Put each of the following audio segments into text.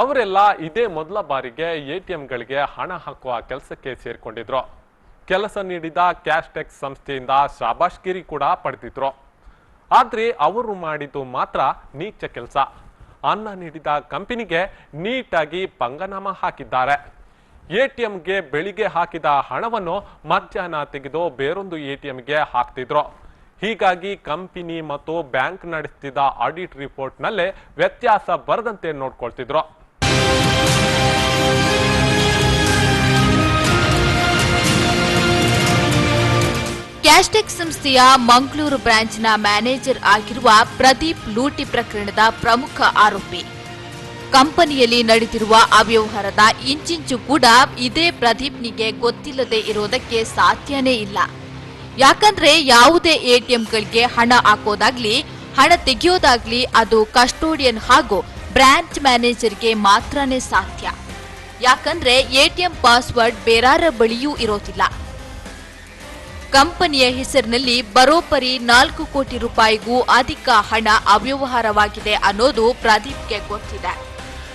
ಅವರೆಲ್ಲ ಇದೇ ಮೊದಲ ಬಾರಿಗೆ ಎಟಿಎಂಗಳಿಗೆ ಹಣ ಹಾಕುವ ಕೆಲಸಕ್ಕೆ ಸೇರಿಕೊಂಡಿದ್ರು. ಕೆಲಸ ನೀಡಿದ ಕ್ಯಾಶ್ಟೆಕ್ ಸಂಸ್ಥೆಯಿಂದ ಶಾಬಾಷ್ಗಿರಿ ಕೂಡ ಪಡೆದಿದ್ರು. ಆದ್ರೆ ಅವರು ಮಾಡಿದ್ದು ಮಾತ್ರ ನೀಚ ಕೆಲಸ. ಅನ್ನ ನೀಡಿದ ಕಂಪನಿಗೆ ನೀಟಾಗಿ ಪಂಗನಾಮ ಹಾಕಿದ್ದಾರೆ. ಎಟಿಎಂಗೆ ಬೆಳಿಗ್ಗೆ ಹಾಕಿದ ಹಣವನ್ನು ಮಧ್ಯಾಹ್ನ ತೆಗೆದು ಬೇರೊಂದು ಎಟಿಎಂಗೆ ಹಾಕ್ತಿದ್ರು. ಹೀಗಾಗಿ ಕಂಪನಿ ಮತ್ತು ಬ್ಯಾಂಕ್ ನಡೆಸುತ್ತಿದ್ದ ಆಡಿಟ್ ರಿಪೋರ್ಟ್ ನಲ್ಲೇ ವ್ಯತ್ಯಾಸ ಬರದಂತೆ ನೋಡ್ಕೊಳ್ತಿದ್ರು. ಕ್ಯಾಶ್ಟೆಕ್ ಸಂಸ್ಥೆಯ ಮಂಗಳೂರು ಬ್ರಾಂಚ್ನ ಮ್ಯಾನೇಜರ್ ಆಗಿರುವ ಪ್ರದೀಪ್ ಲೂಟಿ ಪ್ರಕರಣದ ಪ್ರಮುಖ ಆರೋಪಿ. ಕಂಪನಿಯಲ್ಲಿ ನಡೆದಿರುವ ಅವ್ಯವಹಾರದ ಇಂಚಿಂಚು ಕೂಡ ಇದೇ ಪ್ರದೀಪ್ನಿಗೆ ಗೊತ್ತಿಲ್ಲದೆ ಇರೋದಕ್ಕೆ ಸಾಧ್ಯನೇ ಇಲ್ಲ. ಯಾಕಂದ್ರೆ ಯಾವುದೇ ಎಟಿಎಂಗಳಿಗೆ ಹಣ ಹಾಕೋದಾಗ್ಲಿ ಹಣ ತೆಗೆಯೋದಾಗ್ಲಿ ಅದು ಕಸ್ಟೋಡಿಯನ್ ಹಾಗೂ ಬ್ರಾಂಚ್ ಮ್ಯಾನೇಜರ್ಗೆ ಮಾತ್ರನೇ ಸಾಧ್ಯ. ಯಾಕಂದ್ರೆ ಎಟಿಎಂ ಪಾಸ್ವರ್ಡ್ ಬೇರಾರ ಬಳಿಯೂ ಇರೋದಿಲ್ಲ. ಕಂಪನಿಯ ಹೆಸರಿನಲ್ಲಿ ಬರೋಬ್ಬರಿ 4 ಕೋಟಿ ರೂಪಾಯಿಗೂ ಅಧಿಕ ಹಣ ಅವ್ಯವಹಾರವಾಗಿದೆ ಅನ್ನೋದು ಪ್ರದೀಪ್ಗೆ ಗೊತ್ತಿದೆ.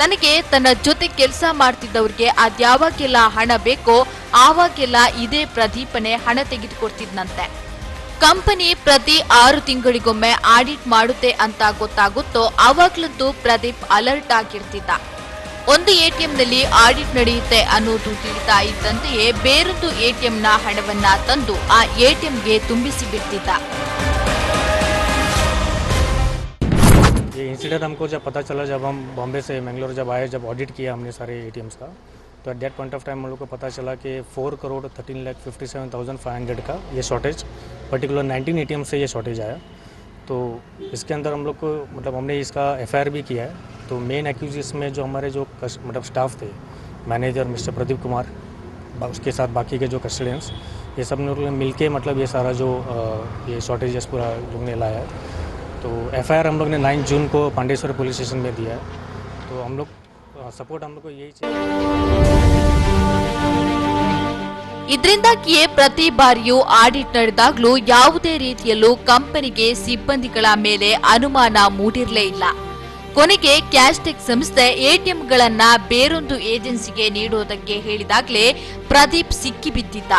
ತನಗೆ ತನ್ನ ಜೊತೆ ಕೆಲಸ ಮಾಡ್ತಿದ್ದವ್ರಿಗೆ ಅದ್ಯಾವಾಗೆಲ್ಲ ಹಣ ಬೇಕೋ ಆವಾಗೆಲ್ಲ ಇದೇ ಪ್ರದೀಪನೇ ಹಣ ತೆಗೆದುಕೊಡ್ತಿದ್ನಂತೆ. ಕಂಪನಿ ಪ್ರತಿ 6 ತಿಂಗಳಿಗೊಮ್ಮೆ ಆಡಿಟ್ ಮಾಡುತ್ತೆ ಅಂತ ಗೊತ್ತಾಗುತ್ತೋ ಆವಾಗ್ಲಂತೂ ಪ್ರದೀಪ್ ಅಲರ್ಟ್ ಆಗಿರ್ತಿದ್ದ. ಒಂದು ಎಟಿಎಂನಲ್ಲಿ ಆಡಿಟ್ ನಡೆಯುತ್ತೆ ಅನ್ನೋದು ತಿಳಿತಾ ಇದ್ದಂತೆಯೇ ಬೇರೊಂದು ಎಟಿಎಂನ ಹಣವನ್ನ ತಂದು ಆ ಎಟಿಎಂಗೆ ತುಂಬಿಸಿ ಬಿಡ್ತಿದ್ದ. ये इंसिडेंट हमको जब पता चला, जब हम बॉम्बे से मैंगलोर जब आए, जब ऑडिट किया हमने सारे एटीएम्स का, तो at that point of time हम लोग को पता चला कि 4,13,57,500 का ये शॉर्टेज, पर्टिकुलर 19 एटीएम से ये शॉर्टेज आया. तो इसके अंदर हम लोग को मतलब हमने इसका एफआईआर भी किया है. तो मेन एक्यूज में जो हमारे जो मतलब स्टाफ थे, मैनेजर मिस्टर प्रदीप कुमार, उसके साथ बाकी के जो कस्टडियंस, ये सब लोग मिल के मतलब ये सारा जो ये शॉर्टेजेस पूरा लोग ने लाया है. तो एफआईआर हम लोग ने 9 जून को पांडेश्वर पुलिस स्टेशन में दिया है. तो हम लोग सपोर्ट हम लोग को यही चाहिए. ಇದರಿಂದಾಗಿಯೇ ಪ್ರತಿ ಬಾರಿಯೂ ಆಡಿಟ್ ನಡೆದಾಗಲೂ ಯಾವುದೇ ರೀತಿಯಲ್ಲೂ ಕಂಪನಿಗೆ ಸಿಬ್ಬಂದಿಗಳ ಮೇಲೆ ಅನುಮಾನ ಮೂಡಿರಲೇ ಇಲ್ಲ. ಕೊನೆಗೆ ಕ್ಯಾಶ್ಟೆಕ್ ಸಂಸ್ಥೆ ಎಟಿಎಂಗಳನ್ನ ಬೇರೊಂದು ಏಜೆನ್ಸಿಗೆ ನೀಡೋದಕ್ಕೆ ಹೇಳಿದಾಗಲೇ ಪ್ರದೀಪ್ ಸಿಕ್ಕಿಬಿದ್ದಿದ್ದ.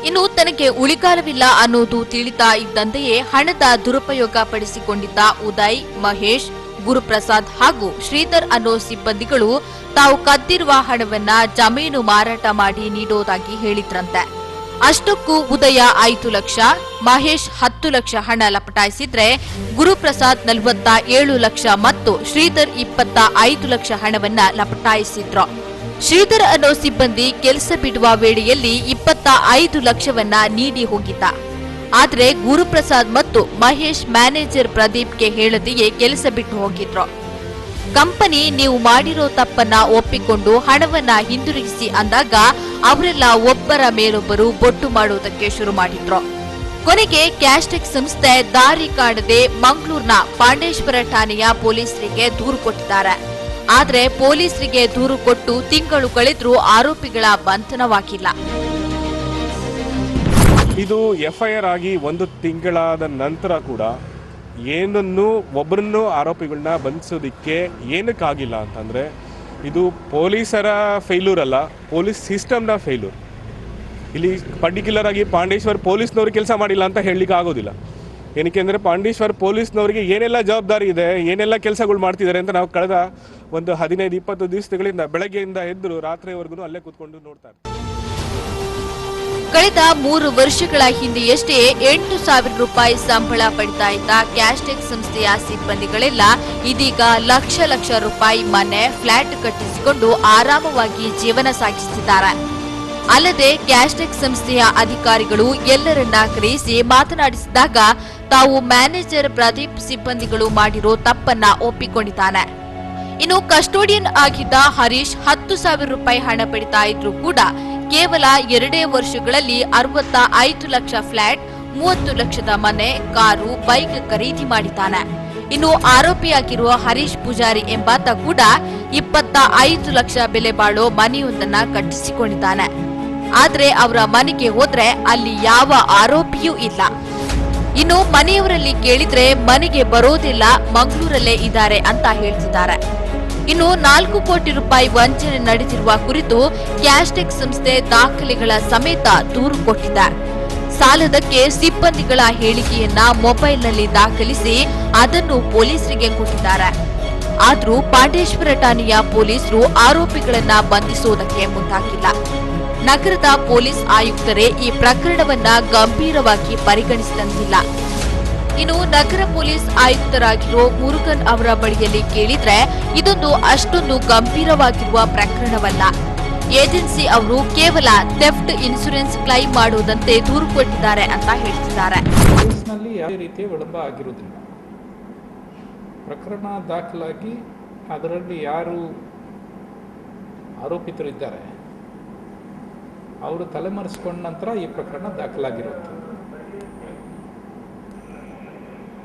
ಇನ್ನು ತನಗೆ ಉಳಿಗಾಲವಿಲ್ಲ ಅನ್ನೋದು ತಿಳಿತಾ ಇದ್ದಂತೆಯೇ ಹಣದ ದುರುಪಯೋಗ ಪಡಿಸಿಕೊಂಡಿದ್ದ ಉದಯ್, ಮಹೇಶ್, ಗುರುಪ್ರಸಾದ್ ಹಾಗೂ ಶ್ರೀಧರ್ ಅನ್ನೋ ಸಿಬ್ಬಂದಿಗಳು ತಾವು ಕದ್ದಿರುವ ಹಣವನ್ನ ಜಮೀನು ಮಾರಾಟ ಮಾಡಿ ನೀಡೋದಾಗಿ ಹೇಳಿದ್ರಂತೆ. ಅಷ್ಟಕ್ಕೂ ಉದಯ 5 ಲಕ್ಷ, ಮಹೇಶ್ 10 ಲಕ್ಷ ಹಣ ಲಪಟಾಯಿಸಿದ್ರೆ ಗುರುಪ್ರಸಾದ್ 47 ಲಕ್ಷ ಮತ್ತು ಶ್ರೀಧರ್ 25 ಲಕ್ಷ ಹಣವನ್ನ ಲಪಟಾಯಿಸಿದ್ರು. ಶ್ರೀಧರ್ ಅನ್ನೋ ಸಿಬ್ಬಂದಿ ಕೆಲಸ ಬಿಡುವ ವೇಳೆಯಲ್ಲಿ 25 ಲಕ್ಷವನ್ನ ನೀಡಿ ಹೋಗಿದ್ದ. ಆದ್ರೆ ಗುರುಪ್ರಸಾದ್ ಮತ್ತು ಮಹೇಶ್ ಮ್ಯಾನೇಜರ್ ಪ್ರದೀಪ್ಗೆ ಹೇಳದೆಯೇ ಕೆಲಸ ಬಿಟ್ಟು ಹೋಗಿದ್ರು. ಕಂಪನಿ ನೀವು ಮಾಡಿರೋ ತಪ್ಪನ್ನ ಒಪ್ಪಿಕೊಂಡು ಹಣವನ್ನ ಹಿಂದಿರುಗಿಸಿ ಅಂದಾಗ ಅವರೆಲ್ಲ ಒಬ್ಬರ ಮೇಲೊಬ್ಬರು ಬೊಟ್ಟು ಮಾಡುವುದಕ್ಕೆ ಶುರು ಮಾಡಿದ್ರು. ಕೊನೆಗೆ ಕ್ಯಾಶ್ಟೆಕ್ ಸಂಸ್ಥೆ ದಾರಿ ಕಾಣದೆ ಮಂಗಳೂರಿನ ಪಾಂಡೇಶ್ವರ ಠಾಣೆಯ ಪೊಲೀಸರಿಗೆ ದೂರು ಕೊಟ್ಟಿದ್ದಾರೆ. ಆದ್ರೆ ಪೊಲೀಸರಿಗೆ ದೂರು ಕೊಟ್ಟು ತಿಂಗಳು ಕಳೆದ್ರೂ ಆರೋಪಿಗಳ ಬಂಧನವಾಗಿಲ್ಲ. ಇದು ಎಫ್ಐಆರ್ ಆಗಿ 1 ತಿಂಗಳಾದ ನಂತರ ಕೂಡ ಒಬ್ಬರನ್ನು ಆರೋಪಿಗಳನ್ನ ಬಂಧಿಸೋದಿಕ್ಕೆ ಏನಕ್ಕಾಗಿಲ್ಲ ಅಂತಂದರೆ ಇದು ಪೊಲೀಸರ ಫೇಲ್ಯೂರ್ ಅಲ್ಲ, ಪೊಲೀಸ್ ಸಿಸ್ಟಮ್ನ ಫೇಲ್ಯೂರ್. ಇಲ್ಲಿ ಪರ್ಟಿಕ್ಯುಲರ್ ಆಗಿ ಪಾಂಡೇಶ್ವರ್ ಪೊಲೀಸ್ನವ್ರು ಕೆಲಸ ಮಾಡಿಲ್ಲ ಅಂತ ಹೇಳಲಿಕ್ಕೆ ಆಗೋದಿಲ್ಲ. ಏನಕ್ಕೆ ಅಂದರೆ ಪಾಂಡೇಶ್ವರ್ ಪೊಲೀಸ್ನವರಿಗೆ ಏನೆಲ್ಲ ಜವಾಬ್ದಾರಿ ಇದೆ, ಏನೆಲ್ಲ ಕೆಲಸಗಳು ಮಾಡ್ತಿದ್ದಾರೆ ಅಂತ ನಾವು ಕಳೆದ ಒಂದು 15-20 ದಿವಸಗಳಿಂದ ಬೆಳಗ್ಗೆಯಿಂದ ಎದ್ದು ರಾತ್ರಿವರೆಗೂ ಅಲ್ಲೇ ಕೂತ್ಕೊಂಡು ನೋಡ್ತಾರೆ. ಕಳೆದ 3 ವರ್ಷಗಳ ಹಿಂದೆಯಷ್ಟೇ 8,000 ರೂಪಾಯಿ ಸಂಬಳ ಪಡಿತಾ ಇದ್ದ ಕ್ಯಾಶ್ಟೆಕ್ ಸಂಸ್ಥೆಯ ಸಿಬ್ಬಂದಿಗಳೆಲ್ಲ ಇದೀಗ ಲಕ್ಷ ರೂಪಾಯಿ ಮನೆ, ಫ್ಲಾಟ್ ಕಟ್ಟಿಸಿಕೊಂಡು ಆರಾಮವಾಗಿ ಜೀವನ ಸಾಗಿಸುತ್ತಿದ್ದಾರೆ. ಅಲ್ಲದೆ ಕ್ಯಾಶ್ಟೆಕ್ ಸಂಸ್ಥೆಯ ಅಧಿಕಾರಿಗಳು ಎಲ್ಲರನ್ನ ಕರೆಯಿಸಿ ಮಾತನಾಡಿಸಿದಾಗ ತಾವು ಮ್ಯಾನೇಜರ್ ಪ್ರದೀಪ್ ಸಿಬ್ಬಂದಿಗಳು ಮಾಡಿರೋ ತಪ್ಪನ್ನ ಒಪ್ಪಿಕೊಂಡಿದ್ದಾನೆ. ಇನ್ನು ಕಸ್ಟೋಡಿಯನ್ ಆಗಿದ್ದ ಹರೀಶ್ 10,000 ರೂಪಾಯಿ ಹಣ ಪಡಿತಾ ಇದ್ರು ಕೂಡ ಕೇವಲ 2 ವರ್ಷಗಳಲ್ಲಿ 65 ಲಕ್ಷ ಫ್ಲಾಟ್, 30 ಲಕ್ಷದ ಮನೆ, ಕಾರು, ಬೈಕ್ ಖರೀದಿ ಮಾಡಿದ್ದಾನೆ. ಇನ್ನು ಆರೋಪಿಯಾಗಿರುವ ಹರೀಶ್ ಪೂಜಾರಿ ಎಂಬಾತ ಕೂಡ 25 ಲಕ್ಷ ಬೆಲೆ ಬಾಳೋ ಮನೆಯೊಂದನ್ನ ಕಟ್ಟಿಸಿಕೊಂಡಿದ್ದಾನೆ. ಆದ್ರೆ ಅವರ ಮನೆಗೆ ಹೋದ್ರೆ ಅಲ್ಲಿ ಯಾವ ಆರೋಪಿಯೂ ಇಲ್ಲ. ಇನ್ನು ಮನೆಯವರಲ್ಲಿ ಕೇಳಿದ್ರೆ ಮನೆಗೆ ಬರೋದಿಲ್ಲ, ಮಂಗಳೂರಲ್ಲೇ ಇದ್ದಾರೆ ಅಂತ ಹೇಳ್ತಿದ್ದಾರೆ. ಇನ್ನು 4 ಕೋಟಿ ರೂಪಾಯಿ ವಂಚನೆ ನಡೆದಿರುವ ಕುರಿತು ಕ್ಯಾಶ್ಟೆಕ್ ಸಂಸ್ಥೆ ದಾಖಲೆಗಳ ಸಮೇತ ದೂರು ಕೊಟ್ಟಿದೆ. ಸಾಲದಕ್ಕೆ ಸಿಬ್ಬಂದಿಗಳ ಹೇಳಿಕೆಯನ್ನ ಮೊಬೈಲ್ನಲ್ಲಿ ದಾಖಲಿಸಿ ಅದನ್ನು ಪೊಲೀಸರಿಗೆ ಕೊಟ್ಟಿದ್ದಾರೆ. ಆದರೂ ಪಾಂಡೇಶ್ವರ ಠಾಣೆಯ ಪೊಲೀಸರು ಆರೋಪಿಗಳನ್ನ ಬಂಧಿಸುವುದಕ್ಕೆ ಮುಂದಾಗಿಲ್ಲ. ನಗರದ ಪೊಲೀಸ್ ಆಯುಕ್ತರೇ ಈ ಪ್ರಕರಣವನ್ನ ಗಂಭೀರವಾಗಿ ಪರಿಗಣಿಸಿದಂತಿಲ್ಲ. ಇನ್ನು ನಗರ ಪೊಲೀಸ್ ಆಯುಕ್ತರಾಗಿರೋ ಮುರುಗನ್ ಅವರ ಬಳಿಯಲ್ಲಿ ಕೇಳಿದ್ರೆ ಇದೊಂದು ಅಷ್ಟೊಂದು ಗಂಭೀರವಾಗಿರುವ ಪ್ರಕರಣವಲ್ಲ. ಏಜೆನ್ಸಿ ಅವರು ಕೇವಲ ಥೆಫ್ಟ್ ಇನ್ಶೂರೆನ್ಸ್ ಕ್ಲೈಮ್ ಮಾಡುವುದಂತೆ ದೂರು ಕೊಟ್ಟಿದ್ದಾರೆ ಅಂತ ಹೇಳ್ತಿದ್ದಾರೆ. ಕೇಸ್ನಲ್ಲಿ ಯಾವುದೇ ರೀತಿಯ ವಿಳಂಬ ಆಗಿರುವುದಿಲ್ಲ. ಪ್ರಕರಣ ದಾಖಲಾಗಿ ಅದರಲ್ಲಿ ಯಾರು ಆರೋಪಿತರಿದ್ದಾರೆ ಅವರು ತಲೆಮರೆಸಿಕೊಂಡ ನಂತರ ಈ ಪ್ರಕರಣ ದಾಖಲಾಗಿರುತ್ತದೆ.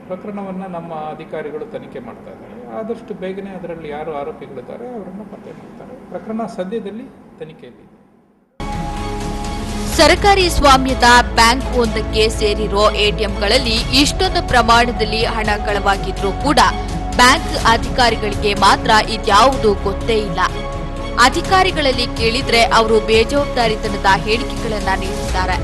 ಪ್ರಕರಣವನ್ನು ನಮ್ಮ ಅಧಿಕಾರಿಗಳು ತನಿಖೆ ಮಾಡ್ತಾ ಇದ್ದಾರೆ. ಆದಷ್ಟು ಬೇಗನೆ ಅದರಲ್ಲಿ ಯಾರು ಆರೋಪಿಗಳಿದ್ದಾರೆ ಅವರನ್ನು ಪತ್ತೆ ಮಾಡ್ತಾರೆ. ಪ್ರಕರಣ ಸದ್ಯದಲ್ಲಿ ತನಿಖೆಯಲ್ಲಿ. ಸರ್ಕಾರಿ ಸ್ವಾಮ್ಯದ ಬ್ಯಾಂಕ್ ಒಂದಕ್ಕೆ ಸೇರಿರೋ ಎಟಿಎಂಗಳಲ್ಲಿ ಇಷ್ಟೊಂದು ಪ್ರಮಾಣದಲ್ಲಿ ಹಣ ಕಳವಾಗಿದ್ರೂ ಕೂಡ ಬ್ಯಾಂಕ್ ಅಧಿಕಾರಿಗಳಿಗೆ ಮಾತ್ರ ಇದ್ಯಾವುದೂ ಗೊತ್ತೇ ಇಲ್ಲ. ಅಧಿಕಾರಿಗಳಲ್ಲಿ ಕೇಳಿದ್ರೆ ಅವರು ಬೇಜವಾಬ್ದಾರಿತನದ ಹೇಳಿಕೆಗಳನ್ನ ನೀಡುತ್ತಾರೆ.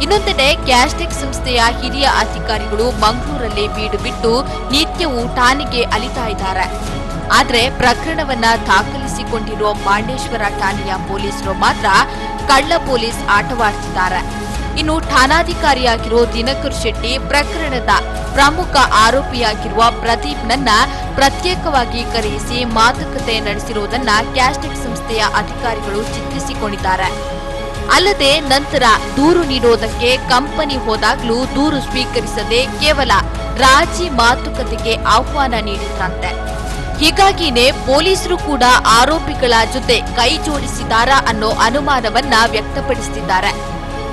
ಇನ್ನೊಂದೆಡೆ ಕ್ಯಾಶ್ಟೆಕ್ ಸಂಸ್ಥೆಯ ಹಿರಿಯ ಅಧಿಕಾರಿಗಳು ಮಂಗಳೂರಲ್ಲಿ ಬೀಡು ಬಿಟ್ಟು ನಿತ್ಯವೂ ಠಾಣೆಗೆ ಅಲಿತಾ ಇದ್ದಾರೆ. ಆದ್ರೆ ಪ್ರಕರಣವನ್ನ ದಾಖಲಿಸಿಕೊಂಡಿರೋ ಪಾಂಡೇಶ್ವರ ಠಾಣೆಯ ಪೊಲೀಸರು ಮಾತ್ರ ಕಳ್ಳ ಪೊಲೀಸ್ ಆಟವಾಡ್ತಿದ್ದಾರೆ. ಇನ್ನು ಠಾಣಾಧಿಕಾರಿಯಾಗಿರೋ ದಿನಕರ್ ಶೆಟ್ಟಿ ಪ್ರಕರಣದ ಪ್ರಮುಖ ಆರೋಪಿಯಾಗಿರುವ ಪ್ರದೀಪ್ನನ್ನ ಪ್ರತ್ಯೇಕವಾಗಿ ಕರೆಯಿಸಿ ಮಾತುಕತೆ ನಡೆಸಿರುವುದನ್ನ ಕ್ಯಾಶ್ಟೆಕ್ ಸಂಸ್ಥೆಯ ಅಧಿಕಾರಿಗಳು ಚಿತ್ರಿಸಿಕೊಂಡಿದ್ದಾರೆ. ಅಲ್ಲದೆ ನಂತರ ದೂರು ನೀಡೋದಕ್ಕೆ ಕಂಪನಿ ಹೋದಾಗ್ಲೂ ದೂರು ಸ್ವೀಕರಿಸದೆ ಕೇವಲ ರಾಜಿ ಮಾತುಕತೆಗೆ ಆಹ್ವಾನ ನೀಡಿದ್ರಂತೆ. ಹೀಗಾಗಿನೇ ಪೊಲೀಸರು ಕೂಡ ಆರೋಪಿಗಳ ಜೊತೆ ಕೈ ಜೋಡಿಸಿದಾರಾ ಅನ್ನೋ ಅನುಮಾನವನ್ನ ವ್ಯಕ್ತಪಡಿಸುತ್ತಿದ್ದಾರೆ.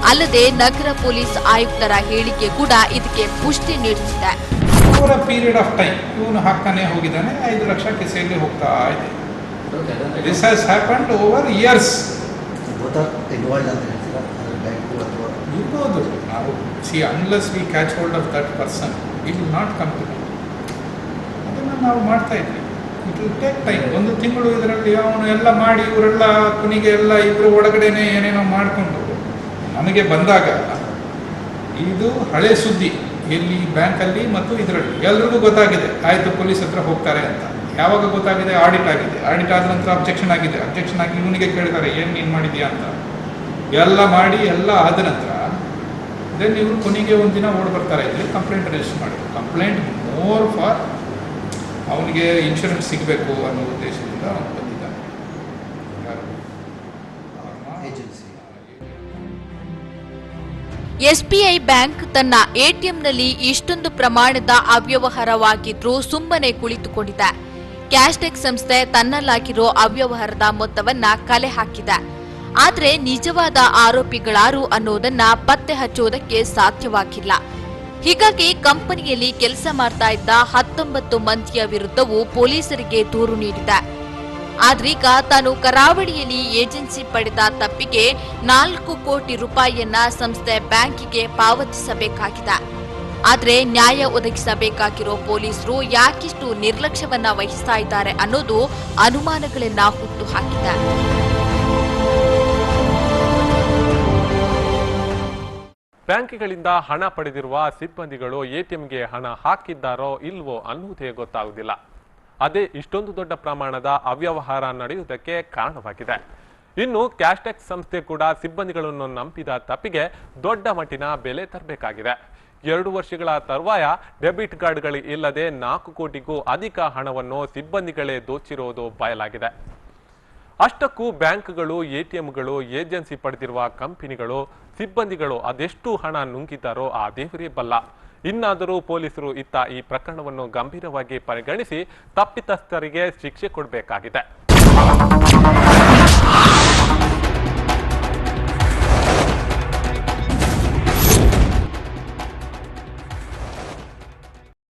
ಅಲ್ಲದೆ ನಗರ ಪೊಲೀಸ್ ಆಯುಕ್ತರ ಹೇಳಿಕೆ ಕೂಡ ಇದಕ್ಕೆ ಪುಷ್ಟಿ ನೀಡುತ್ತಿದೆ. Over a period of time ಇವನು ಹಾಕ್ತಾನೆ ಹೋಗಿದ್ದಾನೆ. 5 ಲಕ್ಷ ಕಿಸೆಯಲ್ಲಿ ಹೋಗ್ತಾ ಇದೆ. This has happened over years. ಇರ್ಬೋದು. ನಾವು unless we catch hold of that person it will not come to. ಅದನ್ನು ನಾವು ಮಾಡ್ತಾ ಇದ್ವಿ. It will take time. 1 ತಿಂಗಳು ಇದರಲ್ಲಿ ಅವನು ಎಲ್ಲ ಮಾಡಿ ಇವರೆಲ್ಲ ಕೊನೆಗೆ ಎಲ್ಲ ಇಬ್ಬರು ಒಳಗಡೆನೆ ಏನೇನೋ ಮಾಡಿಕೊಂಡು ನಮಗೆ ಬಂದಾಗ ಇದು ಹಳೆ ಸುದ್ದಿ. ಎಲ್ಲಿ ಬ್ಯಾಂಕಲ್ಲಿ ಮತ್ತು ಇದರಲ್ಲಿ ಎಲ್ರಿಗೂ ಗೊತ್ತಾಗಿದೆ. ಆಯಿತು ಪೊಲೀಸ್ ಹತ್ರ ಹೋಗ್ತಾರೆ ಅಂತ. ಯಾವಾಗ ಗೊತ್ತಾಗಿದೆ? ಆಡಿಟ್ ಆಗಿದೆ. ಆಡಿಟ್ ಆದ ನಂತರ ಅಬ್ಜೆಕ್ಷನ್ ಆಗಿದೆ. ಅಬ್ಜೆಕ್ಷನ್ ಆಗಿ ಇವನಿಗೆ ಕೇಳ್ತಾರೆ ಏನು ನೀನು ಮಾಡಿದ್ಯಾ ಅಂತ. ಎಲ್ಲ ಮಾಡಿ ಎಲ್ಲ ಆದ ನಂತರ ದೆನ್ ಇವರು ಕೊನೆಗೆ ಒಂದಿನ ಓಡ್ ಬರ್ತಾರೆ. ಇಲ್ಲಿ ಕಂಪ್ಲೇಂಟ್ ರಿಜಿಸ್ಟರ್ ಮಾಡಿ. ಕಂಪ್ಲೇಂಟ್ ಮೋರ್ ಫಾರ್ ಅವನಿಗೆ ಇನ್ಶೂರೆನ್ಸ್ ಸಿಗಬೇಕು ಅನ್ನೋ ಉದ್ದೇಶದಿಂದ ಅವನು ಬಂದಿದ್ದಾನೆ. ಎಸ್ಬಿಐ ಬ್ಯಾಂಕ್ ತನ್ನ ಎಟಿಎಂನಲ್ಲಿ ಇಷ್ಟೊಂದು ಪ್ರಮಾಣದ ಅವ್ಯವಹಾರವಾಗಿದ್ರೂ ಸುಮ್ಮನೆ ಕುಳಿತುಕೊಂಡಿದೆ. ಕ್ಯಾಶ್ಟೆಕ್ ಸಂಸ್ಥೆ ತನ್ನಲ್ಲಾಗಿರೋ ಅವ್ಯವಹಾರದ ಮೊತ್ತವನ್ನ ಕಲೆ ಹಾಕಿದೆ. ಆದ್ರೆ ನಿಜವಾದ ಆರೋಪಿಗಳಾರು ಅನ್ನೋದನ್ನ ಪತ್ತೆ ಹಚ್ಚುವುದಕ್ಕೆ ಸಾಧ್ಯವಾಗಿಲ್ಲ. ಹೀಗಾಗಿ ಕಂಪನಿಯಲ್ಲಿ ಕೆಲಸ ಮಾಡ್ತಾ ಇದ್ದ 19 ಮಂದಿಯ ವಿರುದ್ಧವೂ ಪೊಲೀಸರಿಗೆ ದೂರು ನೀಡಿದೆ. ಆದ್ರೀಗ ತಾನು ಕರಾವಳಿಯಲ್ಲಿ ಏಜೆನ್ಸಿ ಪಡೆದ ತಪ್ಪಿಗೆ 4 ಕೋಟಿ ರೂಪಾಯಿಯನ್ನ ಸಂಸ್ಥೆ ಬ್ಯಾಂಕಿಗೆ ಪಾವತಿಸಬೇಕಾಗಿದೆ. ಆದ್ರೆ ನ್ಯಾಯ ಒದಗಿಸಬೇಕಾಗಿರೋ ಪೊಲೀಸರು ಯಾಕಿಷ್ಟು ನಿರ್ಲಕ್ಷ್ಯವನ್ನ ವಹಿಸ್ತಾ ಇದ್ದಾರೆ ಅನ್ನೋದು ಅನುಮಾನಗಳನ್ನ ಹುಟ್ಟುಹಾಕಿದೆ. ಬ್ಯಾಂಕ್ಗಳಿಂದ ಹಣ ಪಡೆದಿರುವ ಸಿಬ್ಬಂದಿಗಳು ಎಟಿಎಂಗೆ ಹಣ ಹಾಕಿದ್ದಾರೋ ಇಲ್ವೋ ಅನ್ನುವುದೇ ಗೊತ್ತಾಗುವುದಿಲ್ಲ. ಅದೇ ಇಷ್ಟೊಂದು ದೊಡ್ಡ ಪ್ರಮಾಣದ ಅವ್ಯವಹಾರ ನಡೆಯುವುದಕ್ಕೆ ಕಾರಣವಾಗಿದೆ. ಇನ್ನು ಕ್ಯಾಶ್ಟೆಕ್ ಸಂಸ್ಥೆ ಕೂಡ ಸಿಬ್ಬಂದಿಗಳನ್ನು ನಂಬಿದ ತಪ್ಪಿಗೆ ದೊಡ್ಡ ಮಟ್ಟಿನ ಬೆಲೆ ತರಬೇಕಾಗಿದೆ. 2 ವರ್ಷಗಳ ತರುವಾಯ ಡೆಬಿಟ್ ಕಾರ್ಡ್ಗಳು ಇಲ್ಲದೆ 4 ಕೋಟಿಗೂ ಅಧಿಕ ಹಣವನ್ನು ಸಿಬ್ಬಂದಿಗಳೇ ದೋಚಿರುವುದು ಬಯಲಾಗಿದೆ. ಅಷ್ಟಕ್ಕೂ ಬ್ಯಾಂಕ್ಗಳು, ಎಟಿಎಂಗಳು, ಏಜೆನ್ಸಿ ಪಡೆದಿರುವ ಕಂಪನಿಗಳು, ಸಿಬ್ಬಂದಿಗಳು ಅದೆಷ್ಟು ಹಣ ನುಂಗಿದ್ದಾರೋ ಆ ದೇವರೇ ಬಲ್ಲ. ಇನ್ನಾದರೂ ಪೊಲೀಸರು ಈ ಪ್ರಕರಣವನ್ನು ಗಂಭೀರವಾಗಿ ಪರಿಗಣಿಸಿ ತಪ್ಪಿತಸ್ಥರಿಗೆ ಶಿಕ್ಷೆ ಕೊಡಬೇಕಾಗಿದೆ.